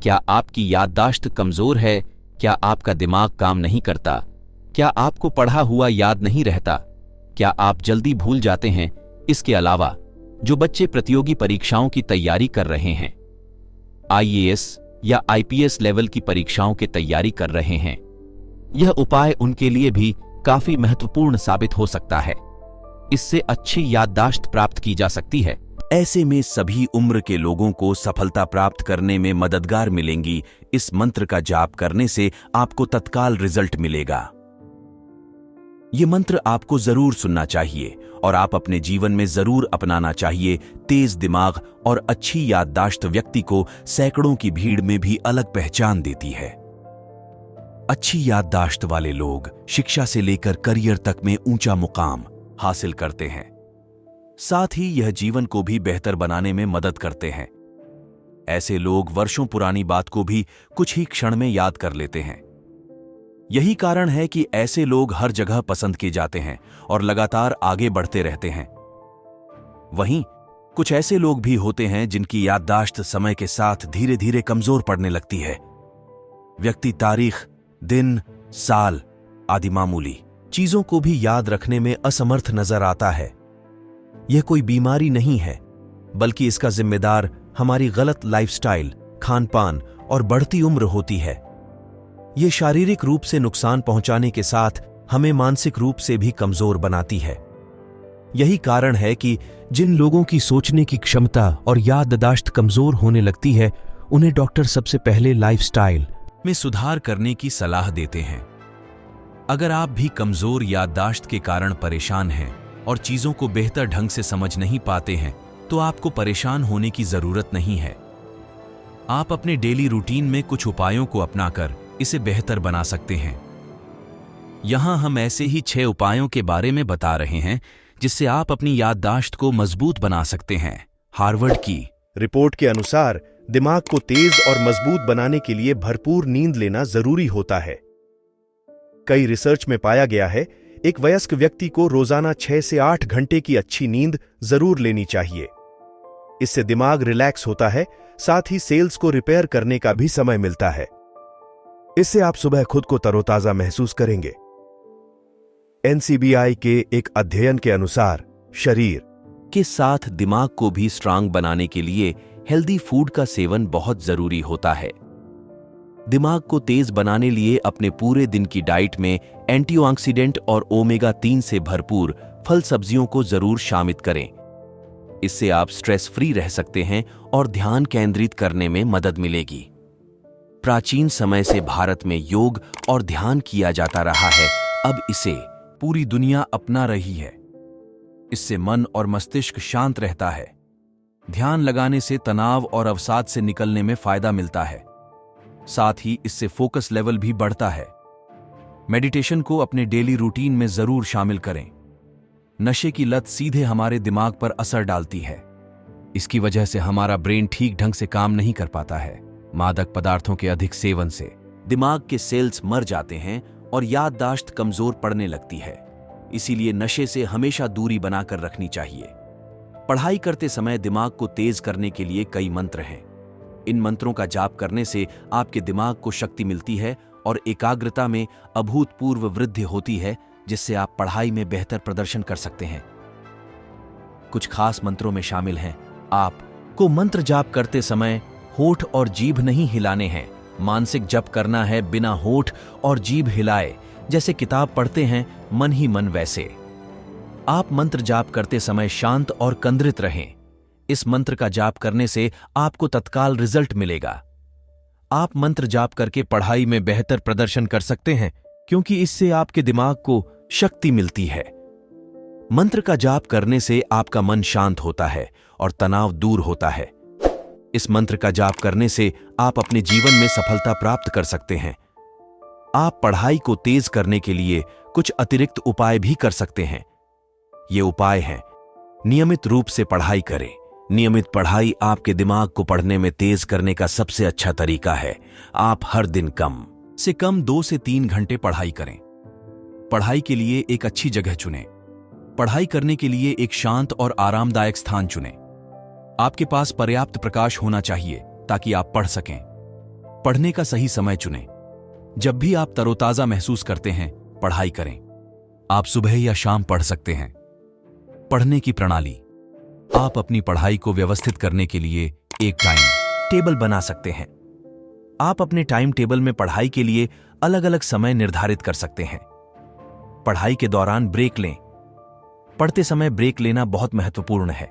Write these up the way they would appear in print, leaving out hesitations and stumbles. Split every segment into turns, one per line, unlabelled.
क्या आपकी याददाश्त कमजोर है? क्या आपका दिमाग काम नहीं करता? क्या आपको पढ़ा हुआ याद नहीं रहता? क्या आप जल्दी भूल जाते हैं? इसके अलावा जो बच्चे प्रतियोगी परीक्षाओं की तैयारी कर रहे हैं, आईएएस या आईपीएस लेवल की परीक्षाओं की तैयारी कर रहे हैं, यह उपाय उनके लिए भी काफी महत्वपूर्ण साबित हो सकता है। इससे अच्छी याददाश्त प्राप्त की जा सकती है।
ऐसे में सभी उम्र के लोगों को सफलता प्राप्त करने में मददगार मिलेंगी। इस मंत्र का जाप करने से आपको तत्काल रिजल्ट मिलेगा। ये मंत्र आपको जरूर सुनना चाहिए और आप अपने जीवन में जरूर अपनाना चाहिए। तेज दिमाग और अच्छी याददाश्त व्यक्ति को सैकड़ों की भीड़ में भी अलग पहचान देती है। अच्छी याददाश्त वाले लोग शिक्षा से लेकर करियर तक में ऊंचा मुकाम हासिल करते हैं। साथ ही यह जीवन को भी बेहतर बनाने में मदद करते हैं। ऐसे लोग वर्षों पुरानी बात को भी कुछ ही क्षण में याद कर लेते हैं। यही कारण है कि ऐसे लोग हर जगह पसंद किए जाते हैं और लगातार आगे बढ़ते रहते हैं। वहीं कुछ ऐसे लोग भी होते हैं जिनकी याददाश्त समय के साथ धीरे धीरे कमजोर पड़ने लगती है। व्यक्ति तारीख, दिन, साल आदि मामूली चीजों को भी याद रखने में असमर्थ नजर आता है। यह कोई बीमारी नहीं है, बल्कि इसका जिम्मेदार हमारी गलत लाइफस्टाइल, खानपान और बढ़ती उम्र होती है। यह शारीरिक रूप से नुकसान पहुंचाने के साथ हमें मानसिक रूप से भी कमजोर बनाती है। यही कारण है कि जिन लोगों की सोचने की क्षमता और याददाश्त कमजोर होने लगती है, उन्हें डॉक्टर सबसे पहले लाइफस्टाइल में सुधार करने की सलाह देते हैं। अगर आप भी कमजोर याददाश्त के कारण परेशान हैं और चीजों को बेहतर ढंग से समझ नहीं पाते हैं, तो आपको परेशान होने की जरूरत नहीं है। आप अपने डेली रूटीन में कुछ उपायों को अपनाकर इसे बेहतर बना सकते हैं। यहां हम ऐसे ही 6 उपायों के बारे में बता रहे हैं जिससे आप अपनी याददाश्त को मजबूत बना सकते हैं। हार्वर्ड की
रिपोर्ट के अनुसार दिमाग को तेज और मजबूत बनाने के लिए भरपूर नींद लेना जरूरी होता है। कई रिसर्च में पाया गया है, एक वयस्क व्यक्ति को रोजाना 6 से 8 घंटे की अच्छी नींद जरूर लेनी चाहिए। इससे दिमाग रिलैक्स होता है, साथ ही सेल्स को रिपेयर करने का भी समय मिलता है। इससे आप सुबह खुद को तरोताजा महसूस करेंगे। एनसीबीआई के एक अध्ययन के अनुसार शरीर
के साथ दिमाग को भी स्ट्रांग बनाने के लिए हेल्दी फूड का सेवन बहुत जरूरी होता है। दिमाग को तेज बनाने लिए अपने पूरे दिन की डाइट में एंटीऑक्सीडेंट और ओमेगा 3 से भरपूर फल सब्जियों को जरूर शामिल करें। इससे आप स्ट्रेस फ्री रह सकते हैं और ध्यान केंद्रित करने में मदद मिलेगी। प्राचीन समय से भारत में योग और ध्यान किया जाता रहा है। अब इसे पूरी दुनिया अपना रही है। इससे मन और मस्तिष्क शांत रहता है। ध्यान लगाने से तनाव और अवसाद से निकलने में फायदा मिलता है। साथ ही इससे फोकस लेवल भी बढ़ता है। मेडिटेशन को अपने डेली रूटीन में जरूर शामिल करें। नशे की लत सीधे हमारे दिमाग पर असर डालती है। इसकी वजह से हमारा ब्रेन ठीक ढंग से काम नहीं कर पाता है। मादक पदार्थों के अधिक सेवन से दिमाग के सेल्स मर जाते हैं और याददाश्त कमजोर पड़ने लगती है। इसीलिए नशे से हमेशा दूरी बनाकर रखनी चाहिए। पढ़ाई करते समय दिमाग को तेज करने के लिए कई मंत्र हैं। इन मंत्रों का जाप करने से आपके दिमाग को शक्ति मिलती है और एकाग्रता में अभूतपूर्व वृद्धि होती है, जिससे आप पढ़ाई में बेहतर प्रदर्शन कर सकते हैं। कुछ खास मंत्रों में शामिल हैं। आपको मंत्र जाप करते समय होठ और जीभ नहीं हिलाने हैं। मानसिक जप करना है बिना होठ और जीभ हिलाए, जैसे किताब पढ़ते हैं मन ही मन वैसे। आप मंत्र जाप करते समय शांत और केंद्रित रहें। इस मंत्र का जाप करने से आपको तत्काल रिजल्ट मिलेगा। आप मंत्र जाप करके पढ़ाई में बेहतर प्रदर्शन कर सकते हैं, क्योंकि इससे आपके दिमाग को शक्ति मिलती है। मंत्र का जाप करने से आपका मन शांत होता है और तनाव दूर होता है। इस मंत्र का जाप करने से आप अपने जीवन में सफलता प्राप्त कर सकते हैं। आप पढ़ाई को तेज करने के लिए कुछ अतिरिक्त उपाय भी कर सकते हैं। ये उपाय हैं: नियमित रूप से पढ़ाई करें। नियमित पढ़ाई आपके दिमाग को पढ़ने में तेज करने का सबसे अच्छा तरीका है। आप हर दिन कम से कम 2 से 3 घंटे पढ़ाई करें। पढ़ाई के लिए एक अच्छी जगह चुनें। पढ़ाई करने के लिए एक शांत और आरामदायक स्थान चुनें। आपके पास पर्याप्त प्रकाश होना चाहिए ताकि आप पढ़ सकें।
पढ़ने का सही समय चुनें। जब भी आप तरोताजा महसूस करते हैं, पढ़ाई करें। आप सुबह या शाम पढ़ सकते हैं। पढ़ने की प्रणाली। आप अपनी पढ़ाई को व्यवस्थित करने के लिए एक टाइम
टेबल बना सकते हैं। आप अपने टाइम टेबल में पढ़ाई के लिए अलग अलग समय निर्धारित कर सकते हैं। पढ़ाई के दौरान ब्रेक लें। पढ़ते समय ब्रेक लेना बहुत महत्वपूर्ण है।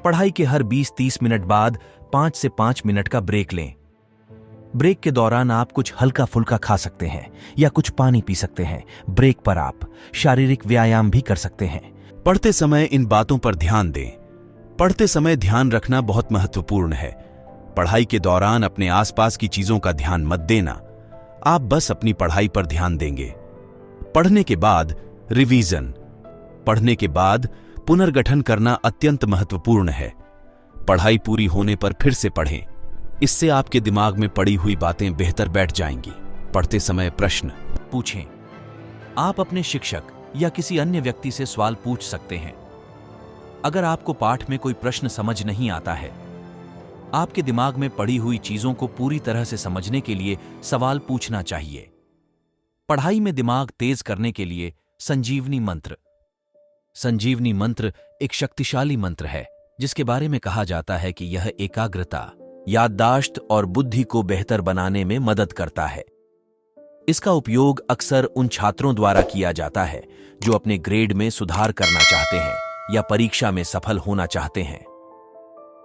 पढ़ाई के हर 20-30 मिनट बाद 5 से 5 मिनट का ब्रेक लें। ब्रेक के दौरान आप कुछ हल्का फुल्का खा सकते हैं या कुछ पानी पी सकते हैं। ब्रेक पर आप शारीरिक व्यायाम भी कर सकते हैं।
पढ़ते समय इन बातों पर ध्यान दें। पढ़ते समय ध्यान रखना बहुत महत्वपूर्ण है। पढ़ाई के दौरान अपने आसपास की चीजों का ध्यान मत देना। आप बस अपनी पढ़ाई पर ध्यान देंगे। पढ़ने के बाद रिवीजन। पढ़ने के बाद पुनर्गठन करना अत्यंत महत्वपूर्ण है। पढ़ाई पूरी होने पर फिर से पढ़ें। इससे आपके दिमाग में पड़ी हुई बातें बेहतर बैठ जाएंगी। पढ़ते समय प्रश्न
पूछें। आप अपने शिक्षक या किसी अन्य व्यक्ति से सवाल पूछ सकते हैं। अगर आपको पाठ में कोई प्रश्न समझ नहीं आता है, आपके दिमाग में पड़ी हुई चीजों को पूरी तरह से समझने के लिए सवाल पूछना चाहिए। पढ़ाई में दिमाग तेज करने के लिए संजीवनी मंत्र। संजीवनी मंत्र एक शक्तिशाली मंत्र है जिसके बारे में कहा जाता है कि यह एकाग्रता, याददाश्त और बुद्धि को बेहतर बनाने में मदद करता है। इसका उपयोग अक्सर उन छात्रों द्वारा किया जाता है जो अपने ग्रेड में सुधार करना चाहते हैं या परीक्षा में सफल होना चाहते हैं।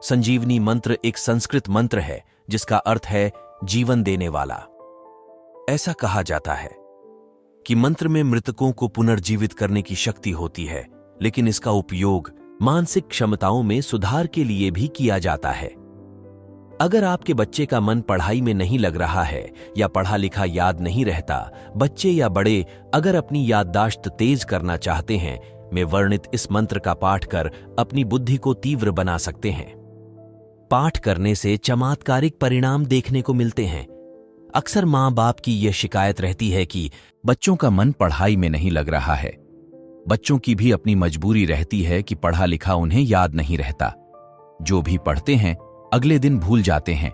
संजीवनी मंत्र एक संस्कृत मंत्र है जिसका अर्थ है जीवन देने वाला। ऐसा कहा जाता है कि मंत्र में मृतकों को पुनर्जीवित करने की शक्ति होती है, लेकिन इसका उपयोग मानसिक क्षमताओं में सुधार के लिए भी किया जाता है। अगर आपके बच्चे का मन पढ़ाई में नहीं लग रहा है या पढ़ा लिखा याद नहीं रहता, बच्चे या बड़े अगर अपनी याददाश्त तेज करना चाहते हैं, में वर्णित इस मंत्र का पाठ कर अपनी बुद्धि को तीव्र बना सकते हैं। पाठ करने से चमत्कारिक परिणाम देखने को मिलते हैं। अक्सर माँ बाप की यह शिकायत रहती है कि
बच्चों का मन पढ़ाई में नहीं लग रहा है। बच्चों की भी अपनी मजबूरी रहती है कि पढ़ा लिखा उन्हें याद नहीं रहता। जो भी पढ़ते हैं अगले दिन भूल जाते हैं।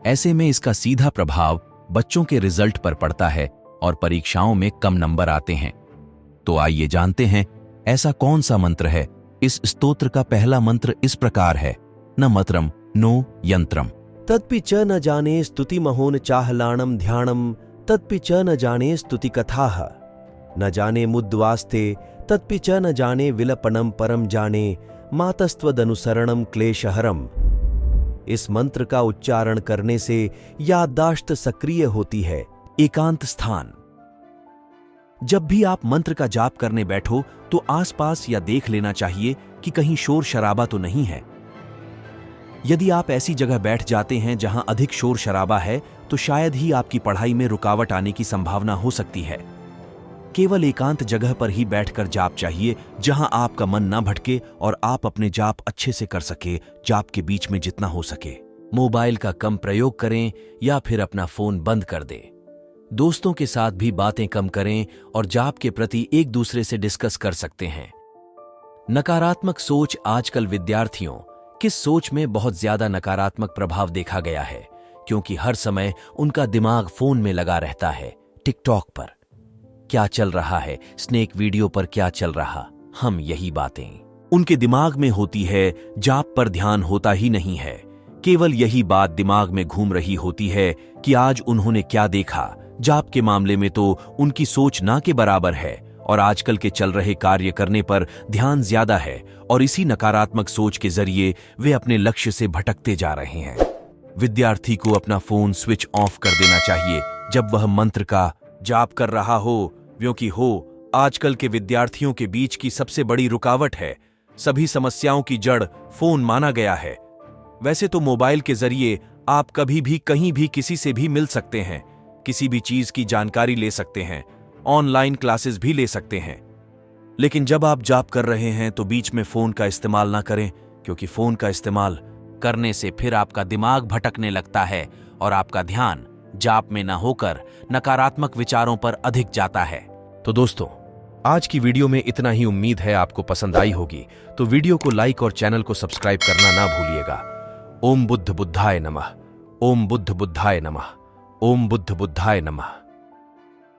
ऐसे में इसका सीधा प्रभाव बच्चों के रिजल्ट पर पड़ता है और परीक्षाओं में कम नंबर आते हैं। तो आइए जानते हैं ऐसा कौन सा मंत्र है। इस स्तोत्र का पहला मंत्र इस प्रकार है, न मंत्रम नो यंत्रम।
तत्पि च न जाने स्तुति महोन चाहलाणम ध्यानम, तत्पि च न जाने स्तुति कथाः, न जाने मुद्वास्ते, तत्पि च न जाने विलपनम परम जाने, मातस्त्वदनुसरणम क्लेशहरम। इस मंत्र का उच्चारण करने से याददाश्त सक्रिय होती है।
एकांत स्थान। जब भी आप मंत्र का जाप करने बैठो तो आसपास या देख लेना चाहिए कि कहीं शोर शराबा तो नहीं है। यदि आप ऐसी जगह बैठ जाते हैं जहां अधिक शोर शराबा है तो शायद ही आपकी पढ़ाई में रुकावट आने की संभावना हो सकती है। केवल एकांत जगह पर ही बैठकर जाप चाहिए जहां आपका मन ना भटके और आप अपने जाप अच्छे से कर सके। जाप के बीच में जितना हो सके मोबाइल का कम प्रयोग करें या फिर अपना फोन बंद कर दें। दोस्तों के साथ भी बातें कम करें और जाप के प्रति एक दूसरे से डिस्कस कर सकते हैं। नकारात्मक सोच। आजकल विद्यार्थियों किस सोच में बहुत ज्यादा नकारात्मक प्रभाव देखा गया है, क्योंकि हर समय उनका दिमाग फोन में लगा रहता है। टिकटॉक पर क्या चल रहा है, स्नेक वीडियो पर क्या चल रहा, हम यही बातें उनके दिमाग में होती है। जाप पर ध्यान होता ही नहीं है। केवल यही बात दिमाग में घूम रही होती है कि आज उन्होंने क्या देखा। जाप के मामले में तो उनकी सोच ना के बराबर है और आजकल के चल रहे कार्य करने पर ध्यान ज्यादा है और इसी नकारात्मक सोच के जरिए वे अपने लक्ष्य से भटकते जा रहे हैं। विद्यार्थी को अपना फोन स्विच ऑफ कर देना चाहिए जब वह मंत्र का जाप कर रहा हो, क्योंकि आजकल के विद्यार्थियों के बीच की सबसे बड़ी रुकावट है। सभी समस्याओं की जड़ फोन माना गया है। वैसे तो मोबाइल के जरिए आप कभी भी कहीं भी किसी से भी मिल सकते हैं, किसी भी चीज की जानकारी ले सकते हैं, ऑनलाइन क्लासेस भी ले सकते हैं। लेकिन जब आप जाप कर रहे हैं तो बीच में फोन का इस्तेमाल ना करें, क्योंकि फोन का इस्तेमाल करने से फिर आपका दिमाग भटकने लगता है और आपका ध्यान जाप में ना होकर नकारात्मक विचारों पर अधिक जाता है।
तो दोस्तों, आज की वीडियो में इतना ही। उम्मीद है आपको पसंद आई होगी। तो वीडियो को लाइक और चैनल को सब्सक्राइब करना ना भूलिएगा। ओम बुद्ध बुद्धाय नमः।
ओम बुद्ध बुद्धाय नमः। ओम बुद्ध बुद्धाय नमः।